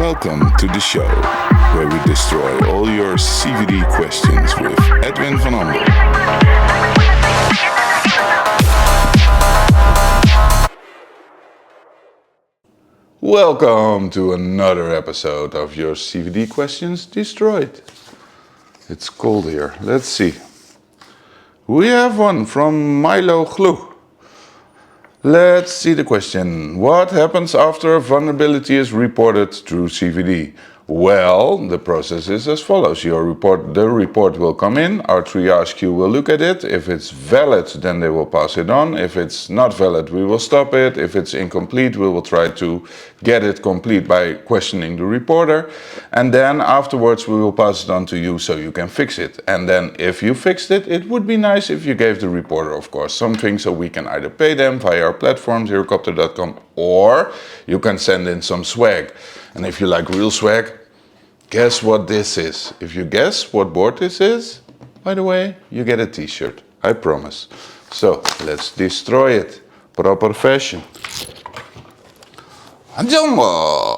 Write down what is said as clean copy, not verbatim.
Welcome to the show, where we destroy all your CVD questions with Edwin van Andel. Welcome to another episode of your CVD questions destroyed. It's cold here. Let's see. We have one from Milo Glue. Let's see the question. What happens after a vulnerability is reported through CVD? Well, the process is as follows. The report will come in, our triage queue will look at it. If it's valid, then they will pass it on. If it's not valid, we will stop it. If it's incomplete, we will try to get it complete by questioning the reporter. And then afterwards, we will pass it on to you so you can fix it. And then if you fixed it, it would be nice if you gave the reporter, of course, something so we can either pay them via our platform, zerocopter.com, or you can send in some swag. And if you like real swag, guess what this is. If you guess what board this is, by the way, you get a t-shirt, I promise. So let's destroy it, proper fashion. Jumbo!